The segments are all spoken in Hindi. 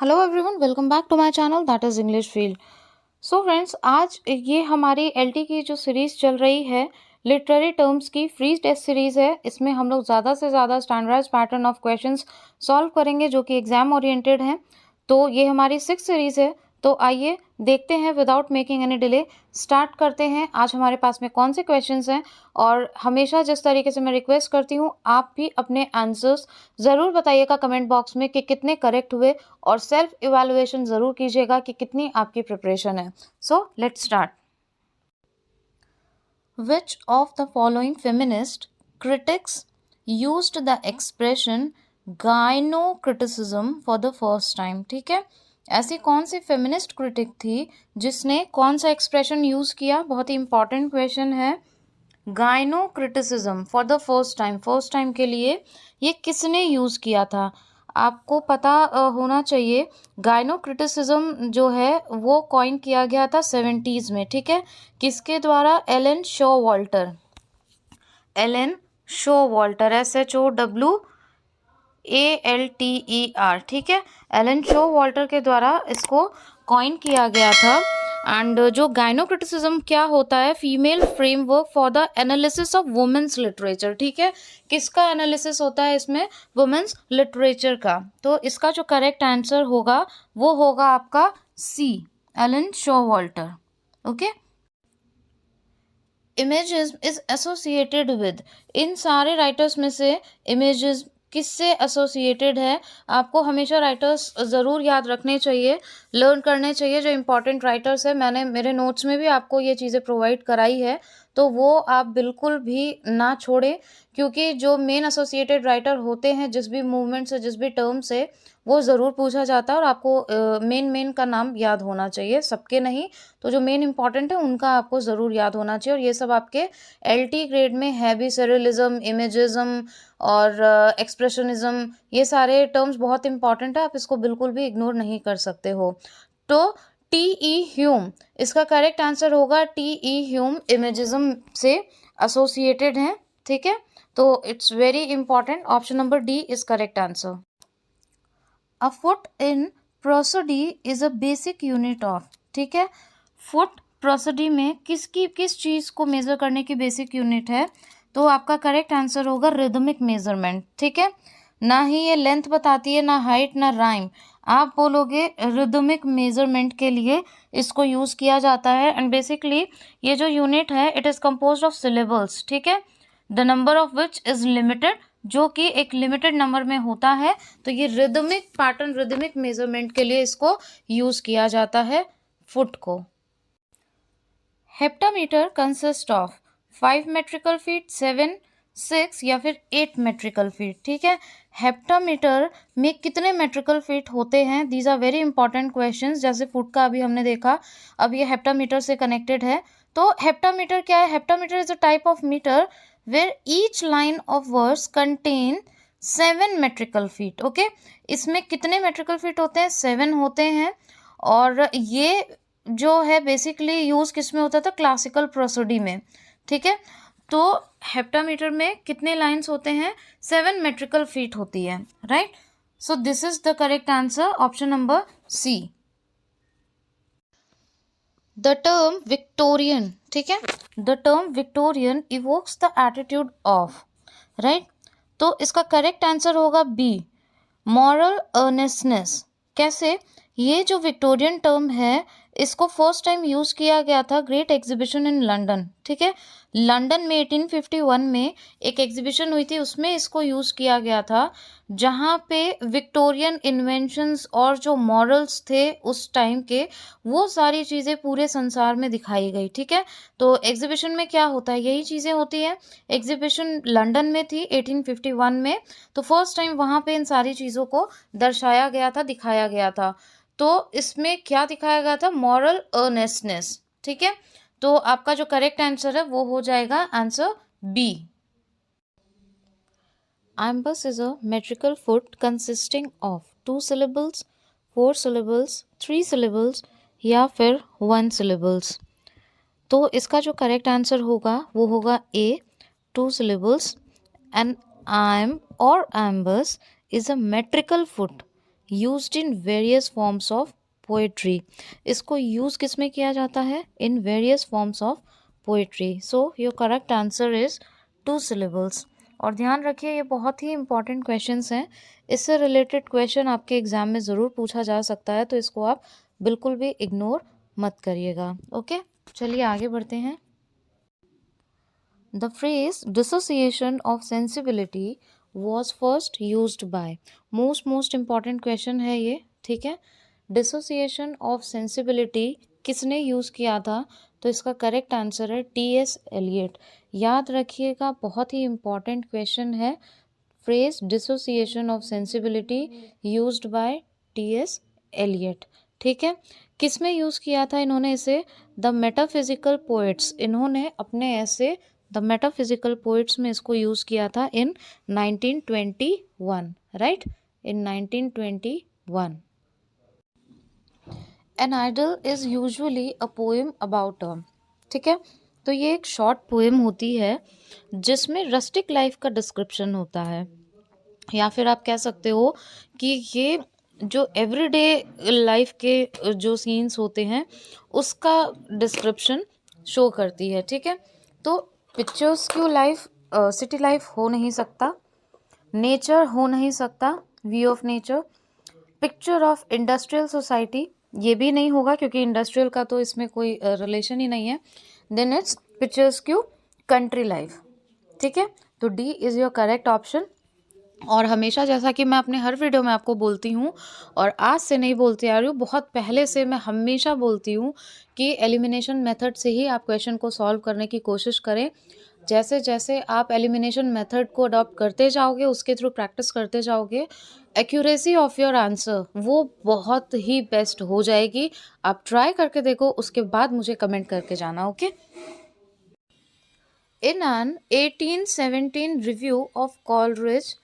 Hello everyone, welcome back to my channel that is English field. So friends, आज ये हमारी एलटी की जो सीरीज़ चल रही है लिटरेरी टर्म्स की फ्री टेस्ट सीरीज़ है। इसमें हम लोग ज़्यादा से ज़्यादा standardize pattern of questions solve करेंगे जो कि एग्जाम ओरिएंटेड हैं। तो ये हमारी 6th सीरीज़ है। तो आइए देखते हैं, without making any delay start करते हैं। आज हमारे पास में कौन से क्वेश्चंस हैं, और हमेशा जिस तरीके से मैं रिक्वेस्ट करती हूँ, आप भी अपने आंसर्स ज़रूर बताइएगा कमेंट बॉक्स में कि कितने करेक्ट हुए, और सेल्फ इवैल्यूएशन ज़रूर कीजिएगा कि कितनी आपकी प्रिपरेशन है। So let's start. Which of the following feminist critics used the expression gynocriticism for the first time? ठीक है, ऐसी कौन सी फेमिनिस्ट क्रिटिक थी जिसने कौन सा एक्सप्रेशन यूज किया? बहुत ही इंपॉर्टेंट क्वेश्चन है। गाइनोक्रिटिसिज्म फॉर द फर्स्ट टाइम के लिए ये किसने यूज किया था? आपको पता होना चाहिए। गाइनोक्रिटिसिज्म जो है वो कॉइन किया गया था 70s में। ठीक है, किसके द्वारा? Elaine Showalter. Elaine Showalter, SHOWALTER। ठीक है, एलन शोवाल्टर के द्वारा इसको कॉइन किया गया था। एंड जो गाइनोक्रिटिसिज्म क्या होता है? Female framework for the analysis of women's literature. ठीक है, किसका एनालिसिस होता है इसमें? वुमेन्स लिटरेचर का। तो इसका जो करेक्ट आंसर होगा वो होगा आपका C, Elaine Showalter. Okay. Imagism is associated with, इन सारे राइटर्स में से इमेजिज्म किससे एसोसिएटेड है? आपको हमेशा राइटर्स ज़रूर याद रखने चाहिए, लर्न करने चाहिए जो इम्पोर्टेंट राइटर्स है। मैंने मेरे नोट्स में भी आपको ये चीज़ें प्रोवाइड कराई है, तो वो आप बिल्कुल भी ना छोड़ें, क्योंकि जो मेन एसोसिएटेड राइटर होते हैं जिस भी मूवमेंट से, जिस भी टर्म से, वो ज़रूर पूछा जाता है। और आपको मेन का नाम याद होना चाहिए, सबके नहीं, तो जो मेन इंपॉर्टेंट है उनका आपको ज़रूर याद होना चाहिए। और ये सब आपके एलटी ग्रेड में है भी। सरियलिज्म, इमेजिज्म और एक्सप्रेशनिज्म, ये सारे टर्म्स बहुत इंपॉर्टेंट है, आप इसको बिल्कुल भी इग्नोर नहीं कर सकते हो। तो टी.ई. ह्यूम, इसका करेक्ट आंसर होगा टी.ई. ह्यूम इमेजिज्म से एसोसिएटेड हैं। ठीक है, तो it's very important. Option number D is correct answer. A foot in prosody is a basic unit of. ठीक है, फुट प्रोसोडी में किस चीज़ को मेज़र करने की बेसिक यूनिट है? तो आपका करेक्ट आंसर होगा रिदमिक मेजरमेंट। ठीक है, ना ही ये लेंथ बताती है, ना हाइट, ना राइम। आप बोलोगे रिदमिक मेजरमेंट के लिए इसको यूज़ किया जाता है। एंड बेसिकली ये जो यूनिट है it is composed of syllables. ठीक है, the number of which is limited, जो कि एक लिमिटेड नंबर में होता है। तो ये रिदमिक पैटर्न, रिदमिक मेजरमेंट के लिए इसको यूज़ किया जाता है, फुट को। हेप्टामीटर कंसिस्ट ऑफ 5 मेट्रिकल फीट, 7, 6 या फिर 8 मेट्रिकल फीट। ठीक है, हेप्टामीटर में कितने मेट्रिकल फीट होते हैं? These are very important questions. जैसे फुट का अभी हमने देखा, अब ये हेप्टामीटर से कनेक्टेड है। तो हेप्टामीटर क्या है? Heptameter is a type of metre where each line of words contain 7 metrical feet. Okay, इसमें कितने मेट्रिकल फीट होते हैं? 7 होते हैं। और ये जो है बेसिकली यूज़ किस में होता था? क्लासिकल प्रोसोडी में। ठीक है, तो हेप्टामीटर में कितने लाइंस होते हैं? 7 मेट्रिकल फीट होती है, right. So this is the correct answer, option number C. The term Victorian, ठीक है, the term Victorian evokes the attitude of, right. तो इसका करेक्ट आंसर होगा बी, मॉरल अर्नेस्टनेस। कैसे? ये जो विक्टोरियन टर्म है इसको फर्स्ट टाइम यूज़ किया गया था ग्रेट एग्जीबिशन इन लंदन। ठीक है, लंदन में 1851 में एक एग्जीबिशन हुई थी, उसमें इसको यूज़ किया गया था, जहाँ पे विक्टोरियन इन्वेंशंस और जो मॉरल्स थे उस टाइम के, वो सारी चीज़ें पूरे संसार में दिखाई गई। ठीक है, तो एग्जीबिशन में क्या होता है? यही चीज़ें होती है। एग्जीबिशन लंदन में थी 1851 में, तो फर्स्ट टाइम वहाँ पे इन सारी चीज़ों को दर्शाया गया था, दिखाया गया था। तो इसमें क्या दिखाया गया था? मॉरल अर्नेस्टनेस। ठीक है, तो आपका जो करेक्ट आंसर है वो हो जाएगा answer B. Iambus is a metrical foot consisting of 2 syllables, 4 syllables, 3 syllables या फिर 1 syllables। तो इसका जो करेक्ट आंसर होगा वो होगा ए, 2 syllables। एन आइम और iambus is a metrical foot, used in various forms of poetry. इसको यूज़ किस में किया जाता है? In various forms of poetry. So your correct answer is 2 syllables। और ध्यान रखिए ये बहुत ही इंपॉर्टेंट क्वेश्चंस हैं, इससे रिलेटेड क्वेश्चन आपके एग्जाम में ज़रूर पूछा जा सकता है, तो इसको आप बिल्कुल भी इग्नोर मत करिएगा। ओके, चलिए आगे बढ़ते हैं। The phrase dissociation of sensibility was first used by. Most important question है ये, ठीक है। डिसोसिएशन ऑफ सेंसिबिलिटी किसने यूज़ किया था? तो इसका करेक्ट आंसर है T.S. एलियट। याद रखिएगा, बहुत ही इम्पॉर्टेंट क्वेश्चन है। Phrase dissociation of sensibility used by T.S. Eliot, ठीक है। किस में यूज़ किया था इन्होंने इसे? The metaphysical poets. इन्होंने अपने ऐसे द मेटाफिजिकल पोएट्स में इसको यूज़ किया था in 1921, right, in 1921। An idyll is usually a poem about a, ठीक है। तो ये एक शॉर्ट पोएम होती है जिसमें रस्टिक लाइफ का डिस्क्रिप्शन होता है, या फिर आप कह सकते हो कि ये जो एवरीडे लाइफ के जो सीन्स होते हैं उसका डिस्क्रिप्शन शो करती है, ठीक है। तो पिक्चर्स क्यों लाइफ सिटी लाइफ हो नहीं सकता, नेचर हो नहीं सकता, view of nature, picture of industrial society ये भी नहीं होगा क्योंकि इंडस्ट्रियल का तो इसमें कोई रिलेशन ही नहीं है। देन इट्स पिक्चर्स क्यों कंट्री लाइफ, ठीक है। तो D is your correct option. और हमेशा जैसा कि मैं अपने हर वीडियो में आपको बोलती हूँ, और आज से नहीं बोलती आ रही हूँ, बहुत पहले से मैं हमेशा बोलती हूँ कि एलिमिनेशन मेथड से ही आप क्वेश्चन को सॉल्व करने की कोशिश करें। जैसे जैसे आप एलिमिनेशन मेथड को अडॉप्ट करते जाओगे, उसके थ्रू प्रैक्टिस करते जाओगे, एक्यूरेसी ऑफ योर आंसर वो बहुत ही बेस्ट हो जाएगी। आप ट्राई करके देखो, उसके बाद मुझे कमेंट करके जाना, okay. In an 1817 review of Coleridge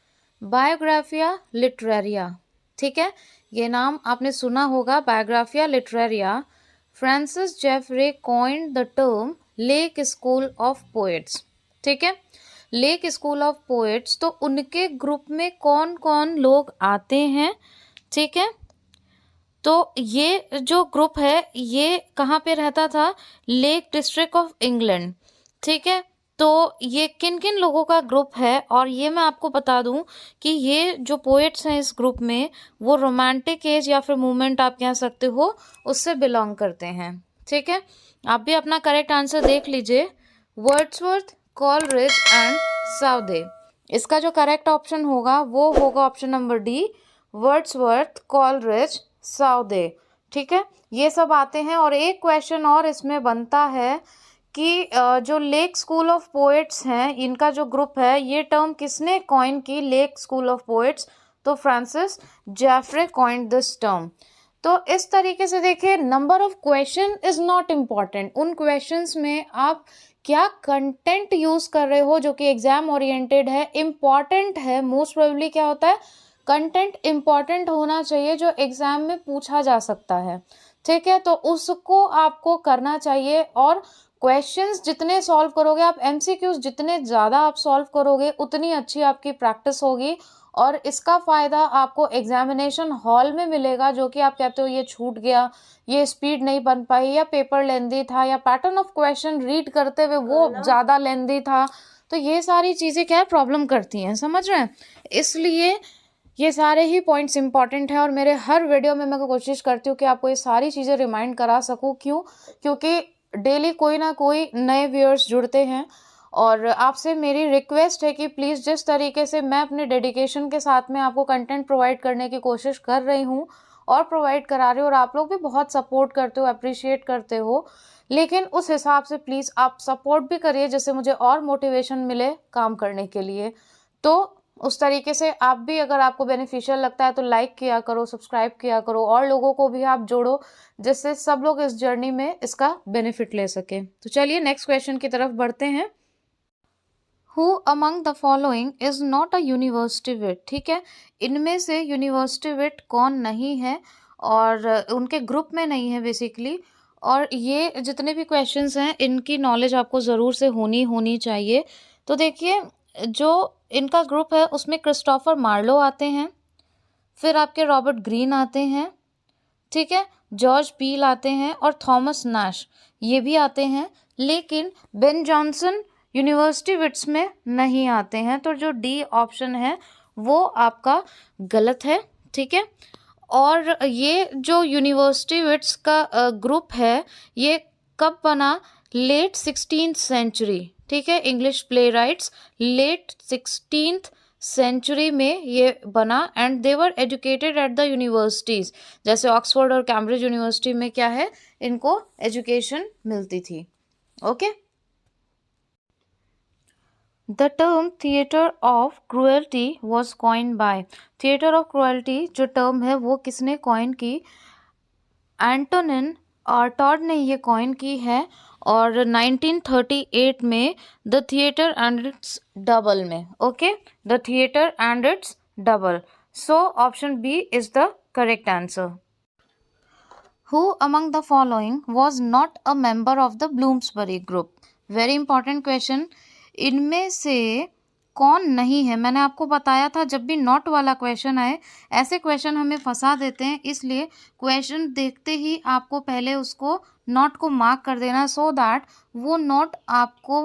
Biographia Literaria, ठीक है, ये नाम आपने सुना होगा, Biographia Literaria. Francis Jeffrey coined the term lake school of poets, ठीक है। लेक स्कूल ऑफ पोएट्स, तो उनके ग्रुप में कौन कौन लोग आते हैं, ठीक है। तो ये जो ग्रुप है ये कहाँ पे रहता था? लेक डिस्ट्रिक्ट ऑफ इंग्लैंड, ठीक है। तो ये किन किन लोगों का ग्रुप है, और ये मैं आपको बता दूं कि ये जो पोएट्स हैं इस ग्रुप में वो रोमांटिक एज या फिर मूवमेंट आप कह सकते हो उससे बिलोंग करते हैं, ठीक है। आप भी अपना करेक्ट आंसर देख लीजिए। Wordsworth, Coleridge and Southey. इसका जो करेक्ट ऑप्शन होगा वो होगा option number D, Wordsworth, Coleridge, Southey, ठीक है। ये सब आते हैं। और एक क्वेश्चन और इसमें बनता है कि जो लेक स्कूल ऑफ पोएट्स हैं इनका जो ग्रुप है, ये टर्म किसने कॉइन की, लेक स्कूल ऑफ पोएट्स? तो Francis Jeffrey coined this term. तो इस तरीके से देखिए, number of question is not important, उन क्वेश्चंस में आप क्या कंटेंट यूज कर रहे हो जो कि एग्जाम ओरिएंटेड है, इम्पॉर्टेंट है। मोस्ट प्रोबेबली क्या होता है, कंटेंट इम्पॉर्टेंट होना चाहिए जो एग्जाम में पूछा जा सकता है, ठीक है। तो उसको आपको करना चाहिए, और क्वेश्चंस जितने सॉल्व करोगे आप, एमसीक्यूज जितने ज़्यादा आप सॉल्व करोगे उतनी अच्छी आपकी प्रैक्टिस होगी, और इसका फ़ायदा आपको एग्जामिनेशन हॉल में मिलेगा। जो कि आप कहते हो ये छूट गया, ये स्पीड नहीं बन पाई, या पेपर लेंदी था, या पैटर्न ऑफ क्वेश्चन रीड करते हुए वो ज़्यादा लेंदी था, तो ये सारी चीज़ें क्या है, प्रॉब्लम करती हैं, समझ रहे हैं। इसलिए ये सारे ही पॉइंट्स इंपॉर्टेंट हैं, और मेरे हर वीडियो में मैं कोशिश करती हूँ कि आपको ये सारी चीज़ें रिमाइंड करा सकूँ। क्यों? क्योंकि डेली कोई ना कोई नए व्यूअर्स जुड़ते हैं, और आपसे मेरी रिक्वेस्ट है कि प्लीज़ जिस तरीके से मैं अपने डेडिकेशन के साथ में आपको कंटेंट प्रोवाइड करने की कोशिश कर रही हूँ और प्रोवाइड करा रही हूँ, और आप लोग भी बहुत सपोर्ट करते हो, अप्रिशिएट करते हो, लेकिन उस हिसाब से प्लीज़ आप सपोर्ट भी करिए जिससे मुझे और मोटिवेशन मिले काम करने के लिए। तो उस तरीके से आप भी, अगर आपको बेनिफिशियल लगता है तो लाइक किया करो, सब्सक्राइब किया करो, और लोगों को भी आप जोड़ो जिससे सब लोग इस जर्नी में इसका बेनिफिट ले सकें। तो चलिए नेक्स्ट क्वेश्चन की तरफ बढ़ते हैं। Who among the following is not a university wit, ठीक है। इनमें से यूनिवर्सिटी विट कौन नहीं है, और उनके ग्रुप में नहीं है बेसिकली। और ये जितने भी क्वेश्चंस हैं इनकी नॉलेज आपको ज़रूर से होनी चाहिए। तो देखिए, जो इनका ग्रुप है उसमें क्रिस्टोफर मार्लो आते हैं, फिर आपके रॉबर्ट ग्रीन आते हैं, ठीक है, जॉर्ज पील आते हैं और थॉमस नैश ये भी आते हैं, लेकिन बेन जॉनसन यूनिवर्सिटी विट्स में नहीं आते हैं। तो जो डी ऑप्शन है वो आपका गलत है, ठीक है। और ये जो यूनिवर्सिटी विट्स का ग्रुप है ये कब बना? लेट 16th सेंचुरी, ठीक है। English playwrights late 16th century में ये बना and they were educated at the universities, जैसे ऑक्सफोर्ड और कैम्ब्रिज यूनिवर्सिटी में क्या है, इनको एजुकेशन मिलती थी। Okay. The term theatre of cruelty was coined by, theatre of cruelty जो टर्म है वो किसने कॉइन की? एंटोनिन आर्टॉड ने ये कॉइन की है और 1938 में the theatre and its double में। Okay, the theatre and its double. So option B is the correct answer. Who among the following was not a member of the Bloomsbury group? Very important question. इनमें से कौन नहीं है? मैंने आपको बताया था जब भी नॉट वाला क्वेश्चन आए ऐसे क्वेश्चन हमें फंसा देते हैं, इसलिए क्वेश्चन देखते ही आपको पहले उसको नॉट को मार्क कर देना सो दैट वो नॉट आपको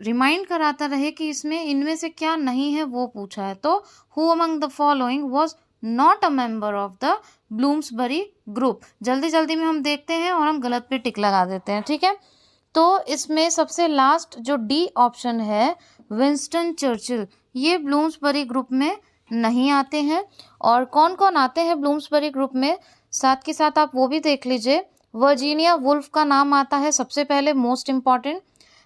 रिमाइंड कराता रहे कि इसमें इनमें से क्या नहीं है वो पूछा है। तो who among the following was not a member of the Bloomsbury group. जल्दी जल्दी में हम देखते हैं और हम गलत पे टिक लगा देते हैं, ठीक है। तो इसमें सबसे लास्ट जो डी ऑप्शन है विंस्टन चर्चिल, ये ब्लूम्सबरी ग्रुप में नहीं आते हैं। और कौन कौन आते हैं ब्लूम्सबरी ग्रुप में, साथ के साथ आप वो भी देख लीजिए। वर्जीनिया वुल्फ का नाम आता है सबसे पहले, मोस्ट इम्पॉर्टेंट।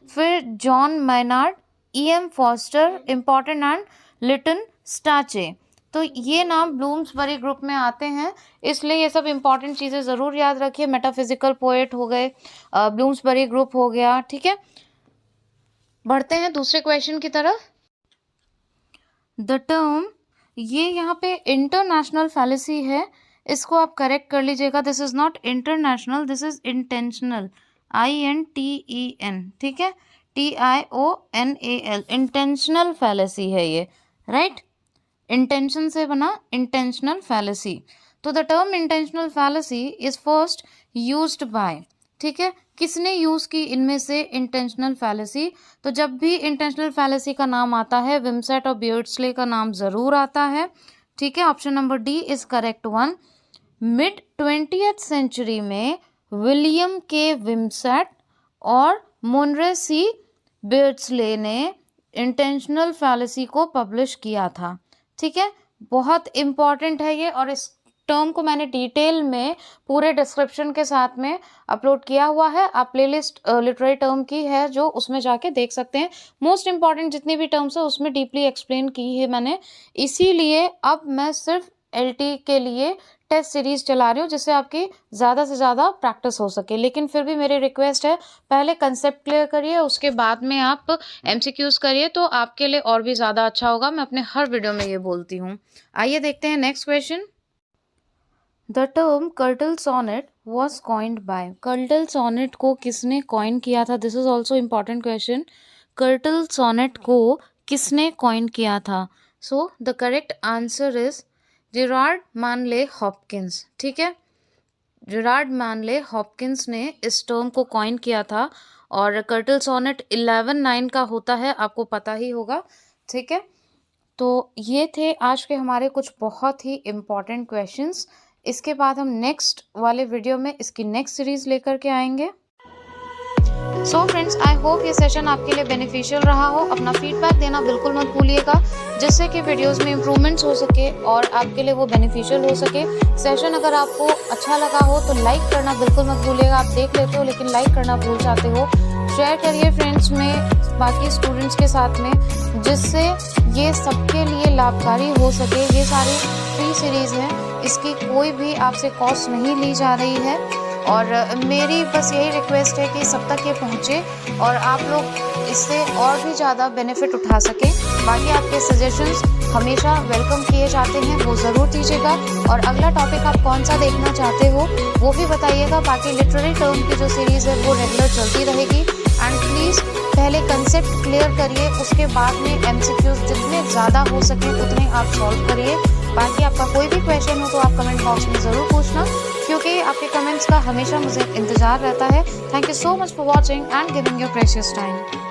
फिर John Maynard, E.M. Forster important, and Lytton Strachey. तो ये नाम ब्लूम्सबरी ग्रुप में आते हैं, इसलिए ये सब इंपॉर्टेंट चीज़ें ज़रूर याद रखिए। मेटाफिजिकल पोएट हो गए, ब्लूम्सबरी ग्रुप हो गया, ठीक है। बढ़ते हैं दूसरे क्वेश्चन की तरफ। द टर्म, ये यहाँ पे इंटरनेशनल फैलेसी है, इसको आप करेक्ट कर लीजिएगा। This is not international, this is intentional, INTEN, ठीक है, TIONAL, इंटेंशनल फैलेसी है ये, राइट। इंटेंशन से बना इंटेंशनल फैलेसी। तो the term intentional fallacy is first used by, ठीक है, किसने यूज की इनमें से इंटेंशनल फैलेसी? तो जब भी इंटेंशनल फैलेसी का नाम आता है विमसेट और बियर्डस्ले का नाम जरूर आता है, ठीक है। Option number D is correct one. Mid 20th century में विलियम के विमसेट और मोनरे सी बियर्डस्ले ने इंटेंशनल फैलेसी को पब्लिश किया था, ठीक है। बहुत इम्पॉर्टेंट है ये, और इस टर्म को मैंने डिटेल में पूरे डिस्क्रिप्शन के साथ में अपलोड किया हुआ है। आप प्लेलिस्ट लिटरेरी टर्म की है जो, उसमें जाके देख सकते हैं। मोस्ट इम्पॉर्टेंट जितनी भी टर्म्स है उसमें डीपली एक्सप्लेन की है मैंने, इसीलिए अब मैं सिर्फ LT के लिए टेस्ट सीरीज चला रही हूँ जिससे आपकी ज़्यादा से ज़्यादा प्रैक्टिस हो सके। लेकिन फिर भी मेरी रिक्वेस्ट है, पहले कंसेप्ट क्लियर करिए, उसके बाद में आप MCQs करिए, तो आपके लिए और भी ज़्यादा अच्छा होगा। मैं अपने हर वीडियो में ये बोलती हूँ। आइए देखते हैं next question. The term curtal sonnet was coined by, curtal sonnet को किसने कॉइन किया था? This is also important question. Curtal sonnet को किसने कॉइन किया था? So the correct answer is Gerard Manley Hopkins, ठीक है। जेरार्ड मानले हॉपकिंस ने इस टर्म को कॉइन किया था, और कर्टल सोनेट 11/9 का होता है, आपको पता ही होगा, ठीक है। तो ये थे आज के हमारे कुछ बहुत ही इम्पॉर्टेंट क्वेश्चंस। इसके बाद हम नेक्स्ट वाले वीडियो में इसकी नेक्स्ट सीरीज लेकर के आएंगे। सो फ्रेंड्स, आई होप ये सेशन आपके लिए बेनिफिशियल रहा हो। अपना फीडबैक देना बिल्कुल मत भूलिएगा, जिससे कि वीडियोस में इम्प्रूवमेंट्स हो सके और आपके लिए वो बेनिफिशियल हो सके। सेशन अगर आपको अच्छा लगा हो तो लाइक करना बिल्कुल मत भूलिएगा। आप देख लेते हो लेकिन लाइक करना भूल जाते हो। शेयर करिए फ्रेंड्स में, बाकी स्टूडेंट्स के साथ में, जिससे ये सबके लिए लाभकारी हो सके। ये सारी फ्री सीरीज़ है, इसकी कोई भी आपसे कॉस्ट नहीं ली जा रही है, और मेरी बस यही रिक्वेस्ट है कि सब तक ये पहुँचे और आप लोग इससे और भी ज़्यादा बेनिफिट उठा सकें। बाकी आपके सजेशंस हमेशा वेलकम किए जाते हैं, वो ज़रूर दीजिएगा। और अगला टॉपिक आप कौन सा देखना चाहते हो वो भी बताइएगा। बाकी लिटरेरी टर्म की जो सीरीज़ है वो रेगुलर चलती रहेगी। एंड प्लीज़ पहले कंसेप्ट क्लियर करिए, उसके बाद में MCQs जितने ज़्यादा हो सके उतने आप सॉल्व करिए। बाकी आपका कोई भी क्वेश्चन हो तो आप कमेंट बॉक्स में ज़रूर पूछना, क्योंकि आपके कमेंट्स का हमेशा मुझे इंतज़ार रहता है। Thank you so much for watching and giving your precious time.